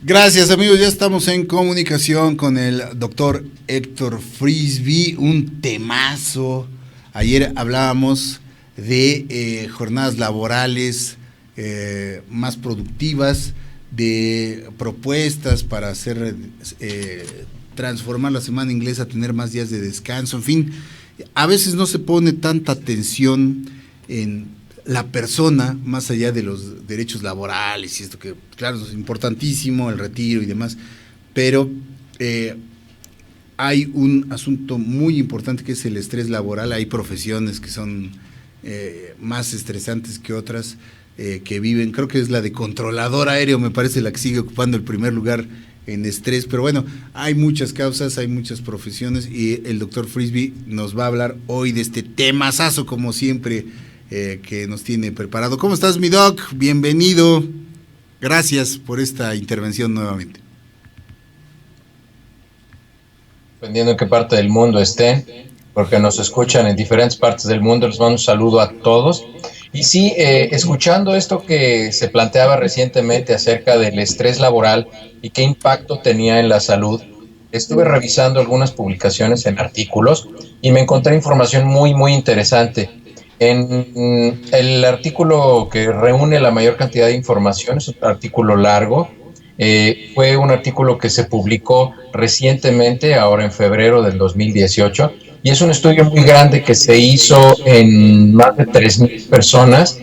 Gracias, amigos, ya estamos en comunicación con el doctor Héctor Frisby, un temazo. Ayer hablábamos de jornadas laborales más productivas, de propuestas para hacer transformar la semana inglesa, tener más días de descanso, en fin. A veces no se pone tanta atención en la persona, más allá de los derechos laborales y esto que, claro, es importantísimo, el retiro y demás, pero hay un asunto muy importante que es el estrés laboral. Hay profesiones que son más estresantes que otras, que viven, creo que es la de controlador aéreo, me parece la que sigue ocupando el primer lugar en estrés, pero bueno, hay muchas causas, hay muchas profesiones y el doctor Frisby nos va a hablar hoy de este temazazo, como siempre, que nos tiene preparado. ¿Cómo estás, mi doc? Bienvenido. Gracias por esta intervención nuevamente. Dependiendo en qué parte del mundo estén, porque nos escuchan en diferentes partes del mundo, les mando un saludo a todos. Y sí, escuchando esto que se planteaba recientemente acerca del estrés laboral y qué impacto tenía en la salud, estuve revisando algunas publicaciones en artículos y me encontré información muy interesante. En el artículo que reúne la mayor cantidad de información, es un artículo largo, fue un artículo que se publicó recientemente, ahora en febrero del 2018, y es un estudio muy grande que se hizo en más de 3,000 personas,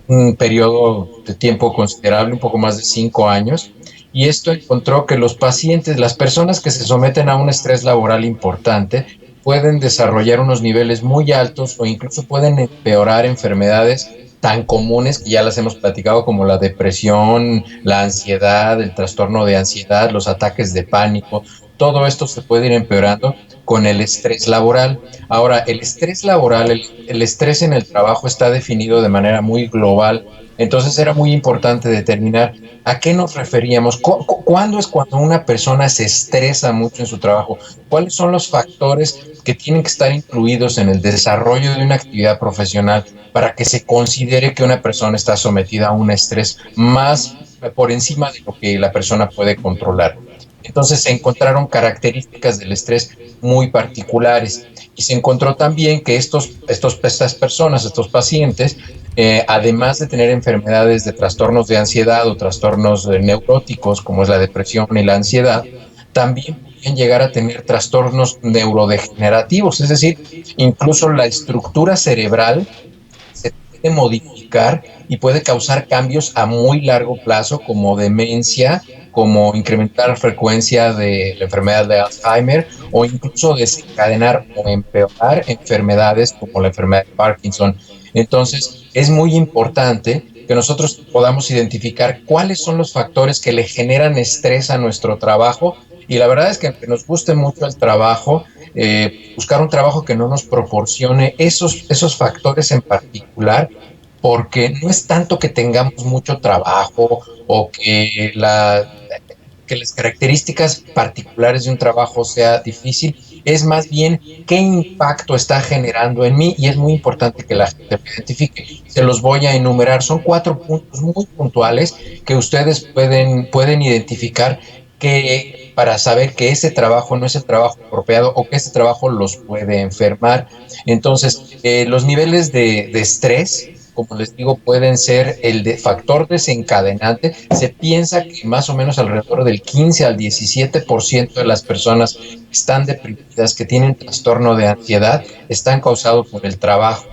un periodo de tiempo considerable, un poco más de 5 años, y esto encontró que los pacientes, las personas que se someten a un estrés laboral importante, pueden desarrollar unos niveles muy altos o incluso pueden empeorar enfermedades tan comunes que ya las hemos platicado, como la depresión, la ansiedad, el trastorno de ansiedad, los ataques de pánico. Todo esto se puede ir empeorando con el estrés laboral. Ahora, el estrés laboral, el estrés en el trabajo está definido de manera muy global. Entonces era muy importante determinar a qué nos referíamos. ¿Cuándo es cuando una persona se estresa mucho en su trabajo? ¿Cuáles son los factores que tienen que estar incluidos en el desarrollo de una actividad profesional para que se considere que una persona está sometida a un estrés más por encima de lo que la persona puede controlar? Entonces se encontraron características del estrés muy particulares y se encontró también que estas personas, estos pacientes, además de tener enfermedades de trastornos de ansiedad o trastornos neuróticos como es la depresión y la ansiedad, también pueden llegar a tener trastornos neurodegenerativos, es decir, incluso la estructura cerebral se puede modificar y puede causar cambios a muy largo plazo, como demencia, como incrementar frecuencia de la enfermedad de Alzheimer o incluso desencadenar o empeorar enfermedades como la enfermedad de Parkinson. Entonces, es muy importante que nosotros podamos identificar cuáles son los factores que le generan estrés a nuestro trabajo. Y la verdad es que aunque nos guste mucho el trabajo, buscar un trabajo que no nos proporcione esos factores en particular, porque no es tanto que tengamos mucho trabajo o que las características particulares de un trabajo sea difícil, es más bien qué impacto está generando en mí, y es muy importante que la gente lo identifique. Se los voy a enumerar, son 4 puntos muy puntuales que ustedes pueden identificar, que para saber que ese trabajo no es el trabajo apropiado o que ese trabajo los puede enfermar. Entonces, los niveles de estrés, como les digo, pueden ser el factor desencadenante. Se piensa que más o menos alrededor del 15 al 17% de las personas que están deprimidas, que tienen trastorno de ansiedad, están causados por el trabajo.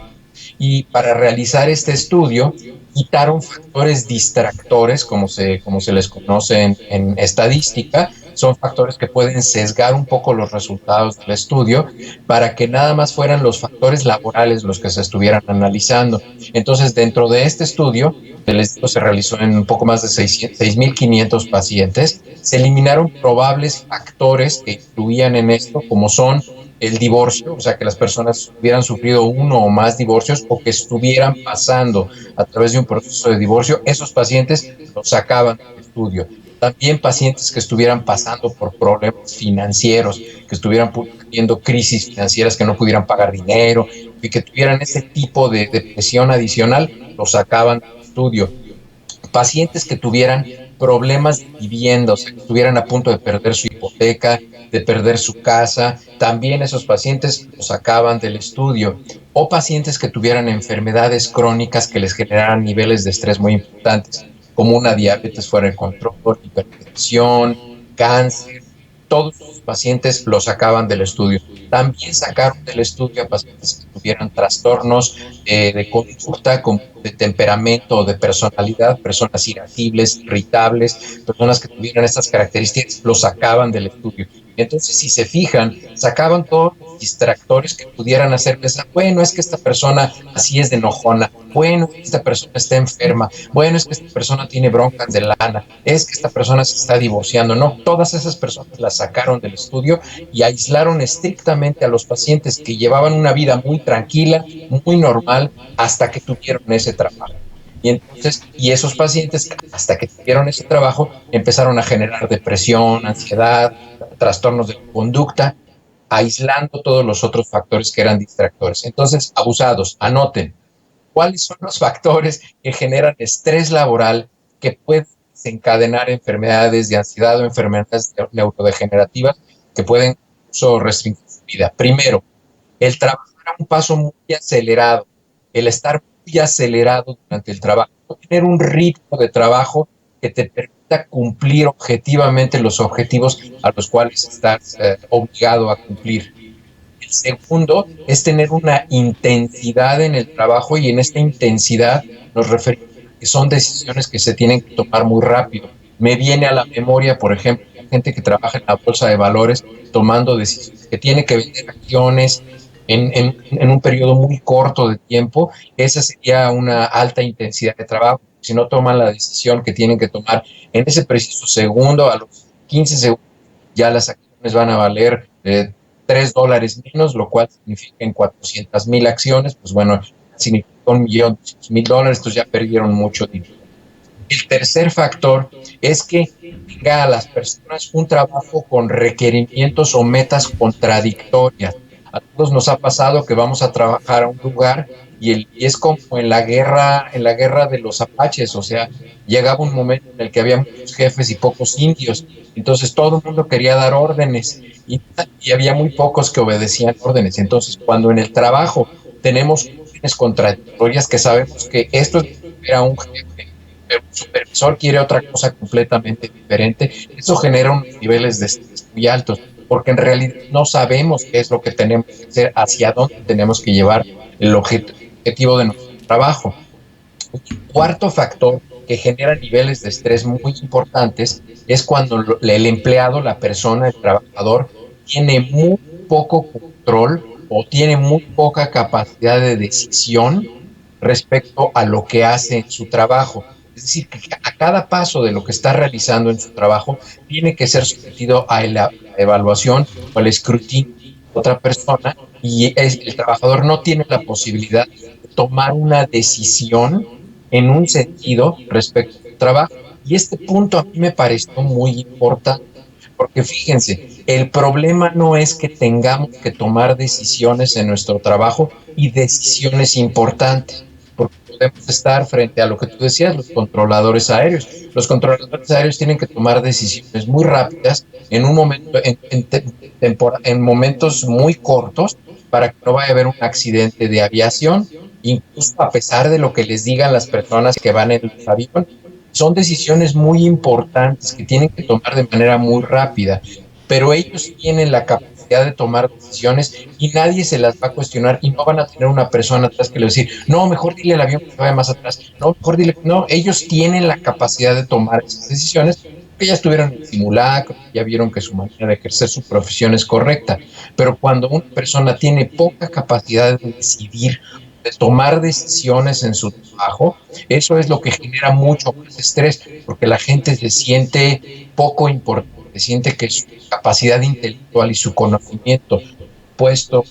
Y para realizar este estudio, quitaron factores distractores, como se les conoce en estadística. Son factores que pueden sesgar un poco los resultados del estudio para que nada más fueran los factores laborales los que se estuvieran analizando. Entonces, dentro de este estudio, el estudio se realizó en un poco más de 6,500 pacientes. Se eliminaron probables factores que influían en esto, como son el divorcio, o sea, que las personas hubieran sufrido uno o más divorcios o que estuvieran pasando a través de un proceso de divorcio. Esos pacientes los sacaban del estudio. También pacientes que estuvieran pasando por problemas financieros, que estuvieran teniendo crisis financieras, que no pudieran pagar dinero y que tuvieran ese tipo de depresión adicional, los sacaban del estudio. Pacientes que tuvieran problemas de vivienda, o sea, que estuvieran a punto de perder su hipoteca, de perder su casa. También esos pacientes los sacaban del estudio. O pacientes que tuvieran enfermedades crónicas que les generaran niveles de estrés muy importantes, como una diabetes fuera de control, hipertensión, cáncer. Todos los pacientes los sacaban del estudio. También sacaron del estudio a pacientes que tuvieran trastornos de conducta, como de temperamento o de personalidad, personas irritables, personas que tuvieran estas características, los sacaban del estudio. Entonces, si se fijan, sacaban todos los distractores que pudieran hacer pensar, bueno, es que esta persona así es de enojona, bueno, esta persona está enferma, bueno, es que esta persona tiene broncas de lana, es que esta persona se está divorciando. No, todas esas personas las sacaron del estudio y aislaron estrictamente a los pacientes que llevaban una vida muy tranquila, muy normal, hasta que tuvieron ese trabajo. Y entonces, y esos pacientes, hasta que tuvieron ese trabajo, empezaron a generar depresión, ansiedad, trastornos de conducta, aislando todos los otros factores que eran distractores. Entonces, abusados, anoten, ¿cuáles son los factores que generan estrés laboral que pueden desencadenar enfermedades de ansiedad o enfermedades neurodegenerativas que pueden incluso restringir su vida? Primero, el trabajar a un paso muy acelerado, el estar muy acelerado durante el trabajo, tener un ritmo de trabajo que te permita cumplir objetivamente los objetivos a los cuales estás obligado a cumplir. El segundo es tener una intensidad en el trabajo, y en esta intensidad nos referimos a que son decisiones que se tienen que tomar muy rápido. Me viene a la memoria, por ejemplo, la gente que trabaja en la bolsa de valores tomando decisiones, que tiene que vender acciones en un periodo muy corto de tiempo. Esa sería una alta intensidad de trabajo. Si no toman la decisión que tienen que tomar en ese preciso segundo, a los 15 segundos, ya las acciones van a valer $3 menos, lo cual significa en 400,000 acciones, pues bueno, significa $1,200,000, entonces ya perdieron mucho dinero. El tercer factor es que tenga a las personas un trabajo con requerimientos o metas contradictorias. A todos nos ha pasado que vamos a trabajar a un lugar y es como en la guerra de los apaches, o sea, llegaba un momento en el que había muchos jefes y pocos indios, entonces todo el mundo quería dar órdenes y había muy pocos que obedecían órdenes. Entonces, cuando en el trabajo tenemos órdenes contradictorias, que sabemos que esto era un jefe, pero un supervisor quiere otra cosa completamente diferente, eso genera unos niveles de estrés muy altos, porque en realidad no sabemos qué es lo que tenemos que hacer, hacia dónde tenemos que llevar el objetivo de nuestro trabajo. Un cuarto factor que genera niveles de estrés muy importantes es cuando el empleado, la persona, el trabajador, tiene muy poco control o tiene muy poca capacidad de decisión respecto a lo que hace en su trabajo. Es decir, que a cada paso de lo que está realizando en su trabajo tiene que ser sometido a la evaluación o al escrutinio de otra persona, y el trabajador no tiene la posibilidad de tomar una decisión en un sentido respecto al trabajo. Y este punto a mí me pareció muy importante, porque fíjense, el problema no es que tengamos que tomar decisiones en nuestro trabajo y decisiones importantes, porque podemos estar frente a lo que tú decías, los controladores aéreos. Los controladores aéreos tienen que tomar decisiones muy rápidas en un momento, en momentos muy cortos, para que no vaya a haber un accidente de aviación, incluso a pesar de lo que les digan las personas que van en el avión. Son decisiones muy importantes que tienen que tomar de manera muy rápida, pero ellos tienen la capacidad de tomar decisiones y nadie se las va a cuestionar, y no van a tener una persona atrás que le va a decir, no, mejor dile al avión que vaya más atrás, no, mejor dile, no, ellos tienen la capacidad de tomar esas decisiones, que ya estuvieron en el simulacro, ya vieron que su manera de ejercer su profesión es correcta. Pero cuando una persona tiene poca capacidad de decidir, de tomar decisiones en su trabajo, eso es lo que genera mucho más estrés, porque la gente se siente poco importante, siente que su capacidad intelectual y su conocimiento puesto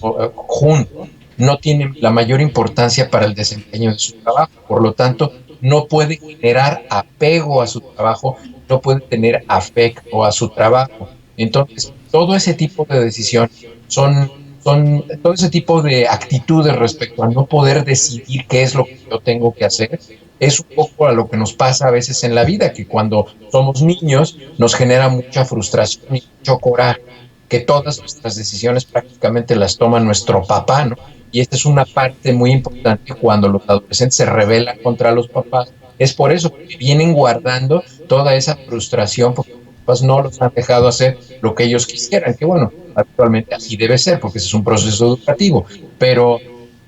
junto no tienen la mayor importancia para el desempeño de su trabajo. Por lo tanto, no puede generar apego a su trabajo, no puede tener afecto a su trabajo. Entonces, todo ese tipo de decisiones son son todo ese tipo de actitudes respecto a no poder decidir qué es lo que yo tengo que hacer. Es un poco a lo que nos pasa a veces en la vida, que cuando somos niños nos genera mucha frustración y mucho coraje, que todas nuestras decisiones prácticamente las toma nuestro papá, ¿no? Y esta es una parte muy importante cuando los adolescentes se rebelan contra los papás. Es por eso, porque vienen guardando toda esa frustración, porque los papás no los han dejado hacer lo que ellos quisieran, que bueno, actualmente así debe ser, porque ese es un proceso educativo, pero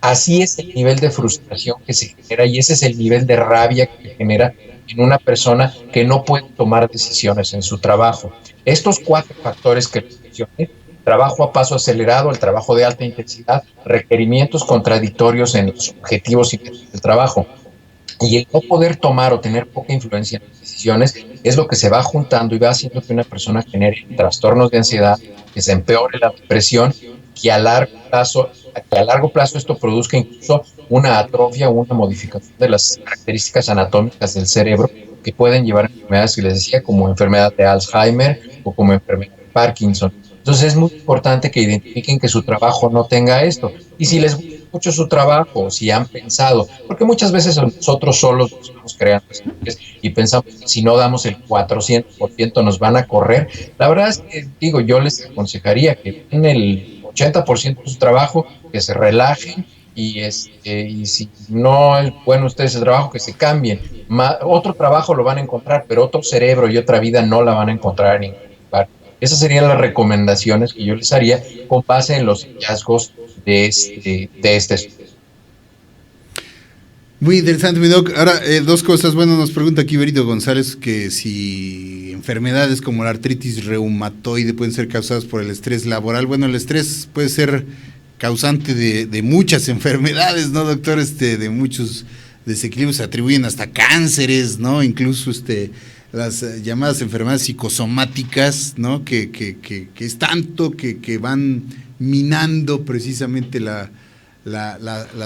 así es el nivel de frustración que se genera y ese es el nivel de rabia que se genera en una persona que no puede tomar decisiones en su trabajo. Estos 4 factores que les mencioné, trabajo a paso acelerado, el trabajo de alta intensidad, requerimientos contradictorios en los objetivos y el trabajo, y el no poder tomar o tener poca influencia en las decisiones es lo que se va juntando y va haciendo que una persona genere trastornos de ansiedad, que se empeore la depresión, que a largo plazo esto produzca incluso una atrofia o una modificación de las características anatómicas del cerebro que pueden llevar a enfermedades que les decía, como enfermedad de Alzheimer o como enfermedad de Parkinson. Entonces es muy importante que identifiquen que su trabajo no tenga esto. Y si les gusta mucho su trabajo, si han pensado, porque muchas veces nosotros solos nos estamos creando y pensamos que si no damos el 400% nos van a correr. La verdad es que, digo, yo les aconsejaría que en el 80% de su trabajo, que se relajen y si no es bueno ustedes el trabajo, que se cambien. Otro trabajo lo van a encontrar, pero otro cerebro y otra vida no la van a encontrar en ningún lugar. Esas serían las recomendaciones que yo les haría con base en los hallazgos de este estudio. Muy interesante, mi doc. Ahora, 2 cosas. Bueno, nos pregunta aquí Berito González que si enfermedades como la artritis reumatoide pueden ser causadas por el estrés laboral. Bueno, el estrés puede ser causante de muchas enfermedades, ¿no, doctor? De muchos desequilibrios, se atribuyen hasta cánceres, ¿no? Incluso las llamadas enfermedades psicosomáticas, ¿no? Que es tanto que van minando precisamente la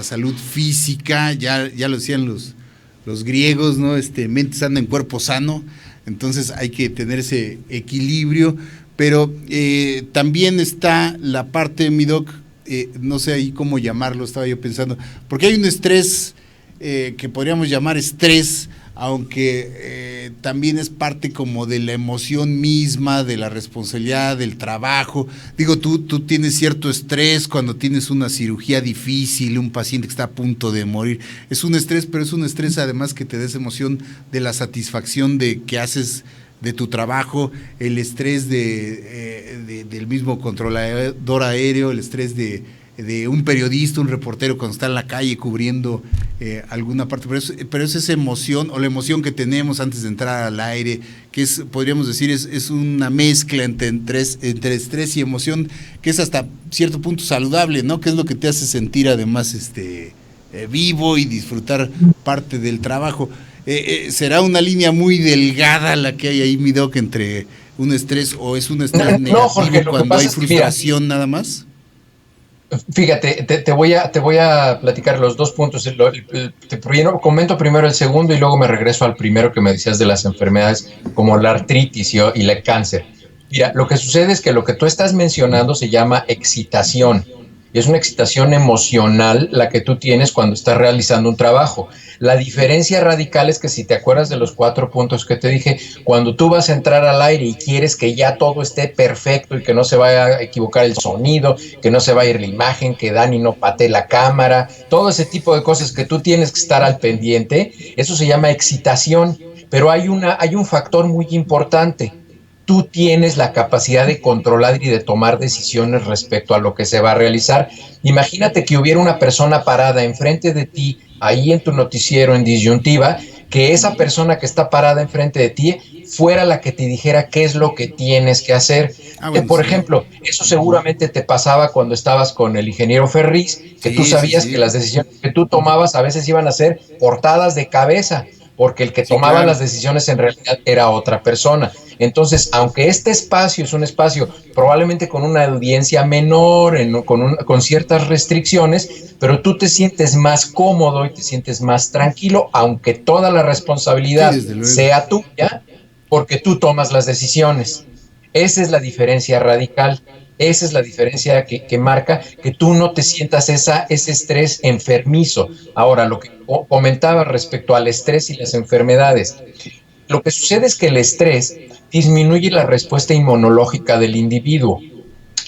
salud física. Ya lo decían los griegos, ¿no? Mente sana en cuerpo sano. Entonces hay que tener ese equilibrio, pero también está la parte, mi doc, no sé ahí cómo llamarlo, estaba yo pensando, porque hay un estrés que podríamos llamar estrés, aunque también es parte como de la emoción misma, de la responsabilidad, del trabajo. Digo, tú tienes cierto estrés cuando tienes una cirugía difícil, un paciente que está a punto de morir. Es un estrés, pero es un estrés además que te da esa emoción de la satisfacción de que haces de tu trabajo, el estrés del mismo controlador aéreo, el estrés de un periodista, un reportero cuando está en la calle cubriendo alguna parte, pero es esa emoción o la emoción que tenemos antes de entrar al aire, que podríamos decir, es una mezcla entre estrés y emoción, que es hasta cierto punto saludable, ¿no? Que es lo que te hace sentir además vivo y disfrutar parte del trabajo. ¿Será una línea muy delgada la que hay ahí, mi doc, entre un estrés o es un estrés negativo Jorge, cuando hay frustración nada más? Fíjate, te voy a platicar los 2 puntos. Comento primero el segundo y luego me regreso al primero que me decías de las enfermedades como la artritis y el cáncer. Mira, lo que sucede es que lo que tú estás mencionando se llama excitación. Y es una excitación emocional la que tú tienes cuando estás realizando un trabajo. La diferencia radical es que si te acuerdas de los 4 puntos que te dije, cuando tú vas a entrar al aire y quieres que ya todo esté perfecto y que no se vaya a equivocar el sonido, que no se vaya a ir la imagen, que Dani no patee la cámara, todo ese tipo de cosas que tú tienes que estar al pendiente, eso se llama excitación. Pero hay un factor muy importante. Tú tienes la capacidad de controlar y de tomar decisiones respecto a lo que se va a realizar. Imagínate que hubiera una persona parada enfrente de ti, ahí en tu noticiero en disyuntiva, que esa persona que está parada enfrente de ti fuera la que te dijera qué es lo que tienes que hacer. Por ejemplo, eso seguramente te pasaba cuando estabas con el ingeniero Ferriz, que tú sabías que las decisiones que tú tomabas a veces iban a ser portadas de cabeza, porque el que tomaba las decisiones en realidad era otra persona. Entonces, aunque este espacio es un espacio probablemente con una audiencia menor, con ciertas restricciones, pero tú te sientes más cómodo y te sientes más tranquilo, aunque toda la responsabilidad sea tuya, porque tú tomas las decisiones. Esa es la diferencia radical. Esa es la diferencia que marca que tú no te sientas ese estrés enfermizo. Ahora, lo que comentaba respecto al estrés y las enfermedades, lo que sucede es que el estrés disminuye la respuesta inmunológica del individuo.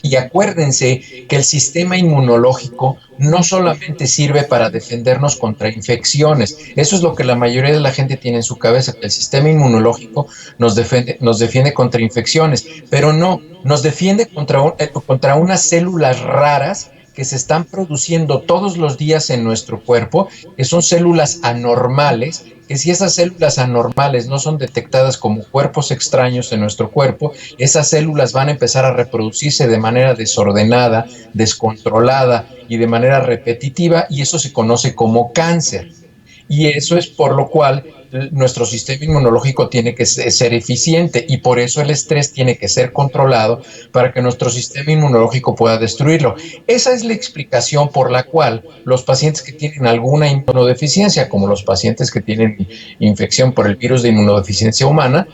Y acuérdense que el sistema inmunológico no solamente sirve para defendernos contra infecciones, eso es lo que la mayoría de la gente tiene en su cabeza, que el sistema inmunológico nos defiende contra infecciones, pero no, nos defiende contra unas células raras que se están produciendo todos los días en nuestro cuerpo, que son células anormales, que si esas células anormales no son detectadas como cuerpos extraños en nuestro cuerpo, esas células van a empezar a reproducirse de manera desordenada, descontrolada y de manera repetitiva, y eso se conoce como cáncer. Y eso es por lo cual nuestro sistema inmunológico tiene que ser eficiente, y por eso el estrés tiene que ser controlado para que nuestro sistema inmunológico pueda destruirlo. Esa es la explicación por la cual los pacientes que tienen alguna inmunodeficiencia, como los pacientes que tienen infección por el virus de inmunodeficiencia humana,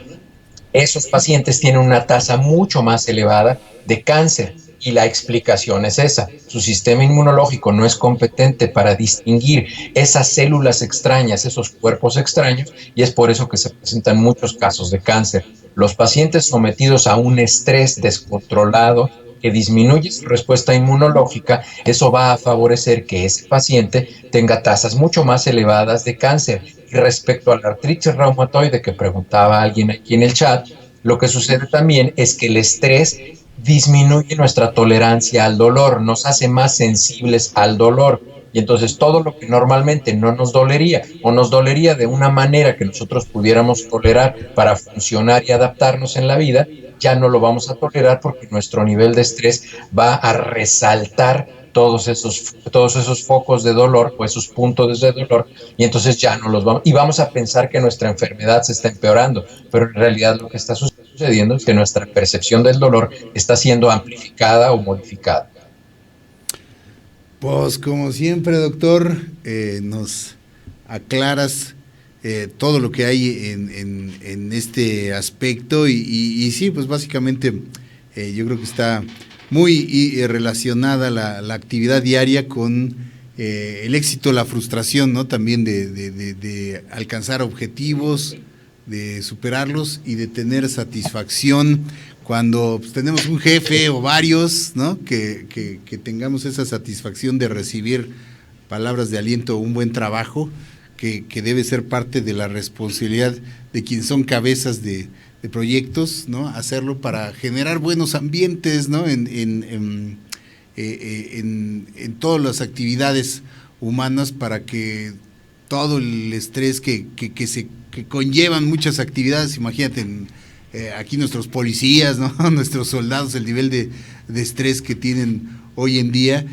esos pacientes tienen una tasa mucho más elevada de cáncer. Y la explicación es esa: su sistema inmunológico no es competente para distinguir esas células extrañas, esos cuerpos extraños, y es por eso que se presentan muchos casos de cáncer. Los pacientes sometidos a un estrés descontrolado que disminuye su respuesta inmunológica, eso va a favorecer que ese paciente tenga tasas mucho más elevadas de cáncer. Y respecto a la artritis reumatoide que preguntaba alguien aquí en el chat, lo que sucede también es que el estrés disminuye nuestra tolerancia al dolor, nos hace más sensibles al dolor, y entonces todo lo que normalmente no nos dolería o nos dolería de una manera que nosotros pudiéramos tolerar para funcionar y adaptarnos en la vida, ya no lo vamos a tolerar porque nuestro nivel de estrés va a resaltar todos esos focos de dolor o esos puntos de dolor, y entonces ya no los vamos, y vamos a pensar que nuestra enfermedad se está empeorando, pero en realidad lo que está sucediendo es que nuestra percepción del dolor está siendo amplificada o modificada. Pues como siempre, doctor, nos aclaras todo lo que hay en este aspecto, y sí, pues básicamente yo creo que está muy relacionada la actividad diaria con el éxito, la frustración, ¿no? También de alcanzar objetivos, de superarlos y de tener satisfacción cuando pues, tenemos un jefe o varios, ¿no? Que tengamos esa satisfacción de recibir palabras de aliento o un buen trabajo, que debe ser parte de la responsabilidad de quienes son cabezas de proyectos, ¿no? Hacerlo para generar buenos ambientes, ¿no? En todas las actividades humanas, para que todo el estrés que conllevan muchas actividades, imagínate, aquí nuestros policías, ¿no? Nuestros soldados, el nivel de estrés que tienen hoy en día,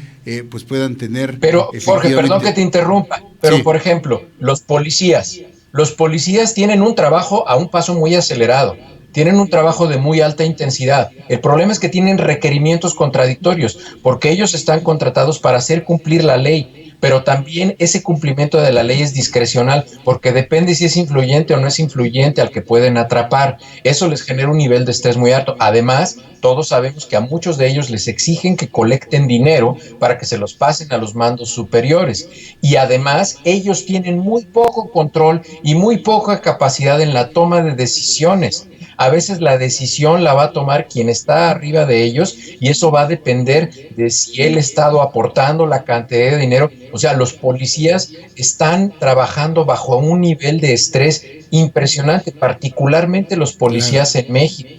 pues puedan tener... Pero, Jorge, perdón que te interrumpa, pero sí. Por ejemplo, los policías tienen un trabajo a un paso muy acelerado, tienen un trabajo de muy alta intensidad. El problema es que tienen requerimientos contradictorios, porque ellos están contratados para hacer cumplir la ley, pero también ese cumplimiento de la ley es discrecional, porque depende si es influyente o no es influyente al que pueden atrapar. Eso les genera un nivel de estrés muy alto. Además, todos sabemos que a muchos de ellos les exigen que colecten dinero para que se los pasen a los mandos superiores. Y además, ellos tienen muy poco control y muy poca capacidad en la toma de decisiones. A veces la decisión la va a tomar quien está arriba de ellos, y eso va a depender de si el Estado aportando la cantidad de dinero. O sea, los policías están trabajando bajo un nivel de estrés impresionante, particularmente los policías en México.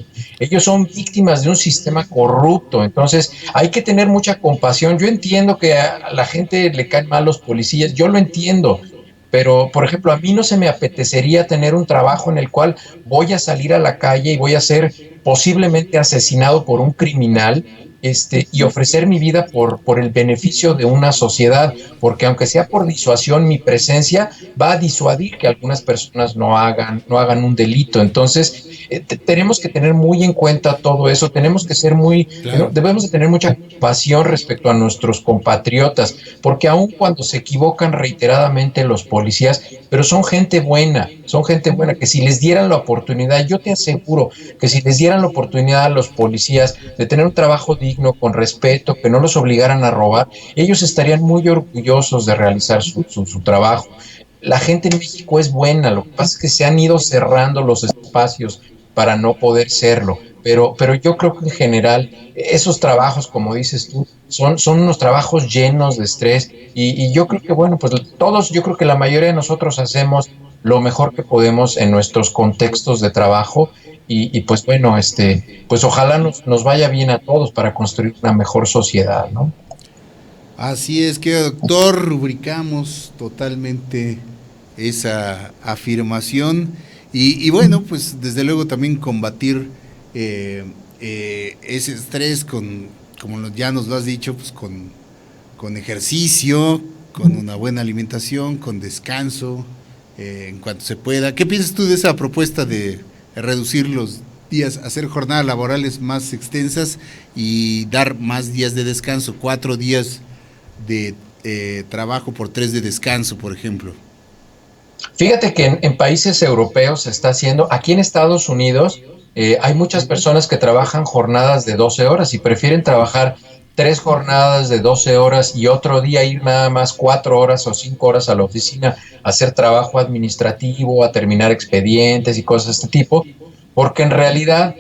Ellos son víctimas de un sistema corrupto, entonces hay que tener mucha compasión. Yo entiendo que a la gente le caen mal los policías, yo lo entiendo, pero, por ejemplo, a mí no se me apetecería tener un trabajo en el cual voy a salir a la calle y voy a ser posiblemente asesinado por un criminal, y ofrecer mi vida por el beneficio de una sociedad, porque aunque sea por disuasión, mi presencia va a disuadir que algunas personas no hagan un delito. Entonces, tenemos que tener muy en cuenta todo eso, tenemos que ser claro. debemos de tener mucha pasión respecto a nuestros compatriotas, porque aun cuando se equivocan reiteradamente los policías, pero son gente buena, que si les dieran la oportunidad, yo te aseguro que si les dieran la oportunidad a los policías de tener un trabajo digno, con respeto, que no los obligaran a robar, ellos estarían muy orgullosos de realizar su trabajo. La gente en México es buena, lo que pasa es que se han ido cerrando los espacios para no poder serlo. Pero yo creo que en general esos trabajos, como dices tú, son unos trabajos llenos de estrés y yo creo que, bueno, pues todos, yo creo que la mayoría de nosotros hacemos lo mejor que podemos en nuestros contextos de trabajo y pues bueno, pues ojalá nos vaya bien a todos para construir una mejor sociedad, ¿no? Así es que, doctor, rubricamos totalmente esa afirmación y bueno, pues desde luego también combatir ese estrés como ya nos lo has dicho, pues con ejercicio, con una buena alimentación, con descanso, en cuanto se pueda. ¿Qué piensas tú de esa propuesta de reducir los días, hacer jornadas laborales más extensas y dar más días de descanso, 4 días de trabajo por 3 de descanso, por ejemplo? Fíjate que en países europeos se está haciendo, aquí en Estados Unidos hay muchas personas que trabajan jornadas de 12 horas y prefieren trabajar 3 jornadas de 12 horas y otro día ir nada más 4 horas o 5 horas a la oficina a hacer trabajo administrativo, a terminar expedientes y cosas de este tipo, porque en realidad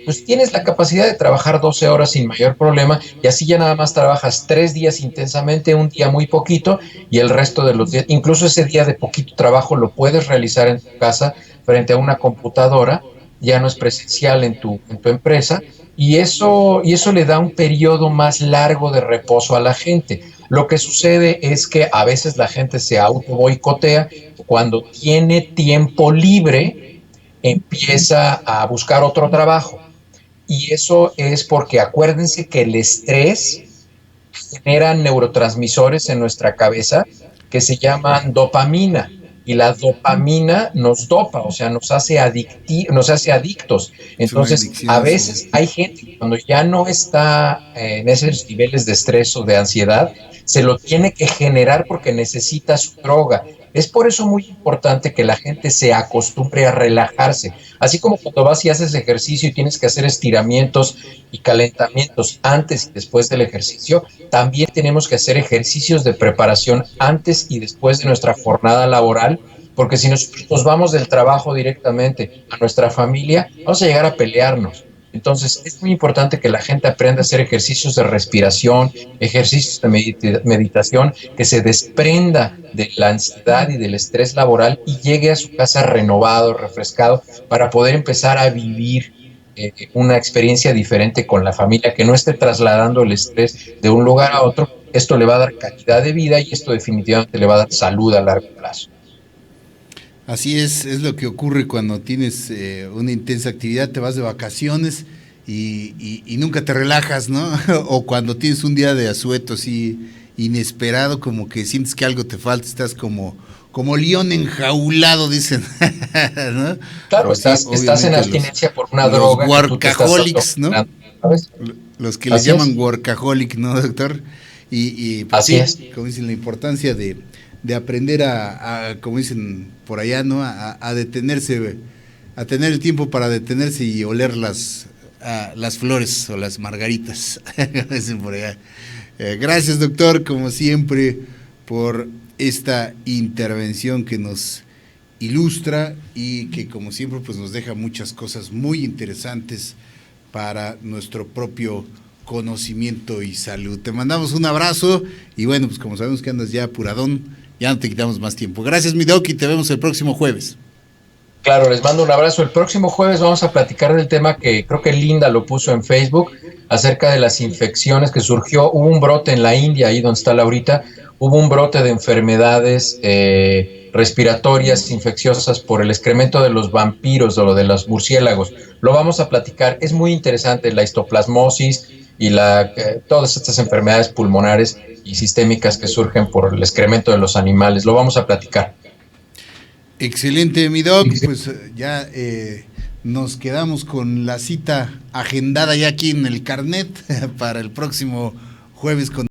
pues tienes la capacidad de trabajar 12 horas sin mayor problema y así ya nada más trabajas 3 días intensamente, un día muy poquito y el resto de los días, incluso ese día de poquito trabajo lo puedes realizar en tu casa frente a una computadora, ya no es presencial en tu empresa y eso le da un periodo más largo de reposo a la gente. Lo que sucede es que a veces la gente se auto boicotea cuando tiene tiempo libre empieza a buscar otro trabajo. Y eso es porque acuérdense que el estrés genera neurotransmisores en nuestra cabeza que se llaman dopamina. Y la dopamina nos dopa, o sea, nos hace adictos. Es una Entonces, a adicción, sí. veces hay gente que cuando ya no está en esos niveles de estrés o de ansiedad, se lo tiene que generar porque necesita su droga. Es por eso muy importante que la gente se acostumbre a relajarse. Así como cuando vas y haces ejercicio y tienes que hacer estiramientos y calentamientos antes y después del ejercicio, también tenemos que hacer ejercicios de preparación antes y después de nuestra jornada laboral, porque si nosotros nos vamos del trabajo directamente a nuestra familia, vamos a llegar a pelearnos. Entonces, es muy importante que la gente aprenda a hacer ejercicios de respiración, ejercicios de meditación, que se desprenda de la ansiedad y del estrés laboral y llegue a su casa renovado, refrescado, para poder empezar a vivir una experiencia diferente con la familia, que no esté trasladando el estrés de un lugar a otro. Esto le va a dar calidad de vida y esto definitivamente le va a dar salud a largo plazo. Así es lo que ocurre cuando tienes una intensa actividad, te vas de vacaciones y nunca te relajas, ¿no? O cuando tienes un día de asueto así inesperado, como que sientes que algo te falta, estás como león enjaulado, dicen, ¿no? Claro, Pues sí, estás en obviamente abstinencia por una los droga que tú te estás workaholics, ¿no? ¿sabes? Los que les Así llaman es. workaholic, ¿no, doctor? Y pues Así sí, es. como dicen, la importancia de aprender como dicen por allá, ¿no? A detenerse, a tener el tiempo para detenerse y oler las flores o las margaritas, como dicen por allá. Gracias, doctor, como siempre, por esta intervención que nos ilustra y que, como siempre, pues nos deja muchas cosas muy interesantes para nuestro propio conocimiento y salud. Te mandamos un abrazo y bueno, pues como sabemos que andas ya apuradón, ya no te quitamos más tiempo. Gracias, mi doc, y te vemos el próximo jueves. Claro, les mando un abrazo. El próximo jueves vamos a platicar del tema que creo que Linda lo puso en Facebook, acerca de las infecciones que surgió. Hubo un brote en la India, ahí donde está Laurita, hubo un brote de enfermedades respiratorias infecciosas por el excremento de los vampiros o de los murciélagos. Lo vamos a platicar. Es muy interesante la histoplasmosis y todas estas enfermedades pulmonares y sistémicas que surgen por el excremento de los animales. Lo vamos a platicar. Excelente, mi doc, pues ya nos quedamos con la cita agendada ya aquí en el carnet para el próximo jueves con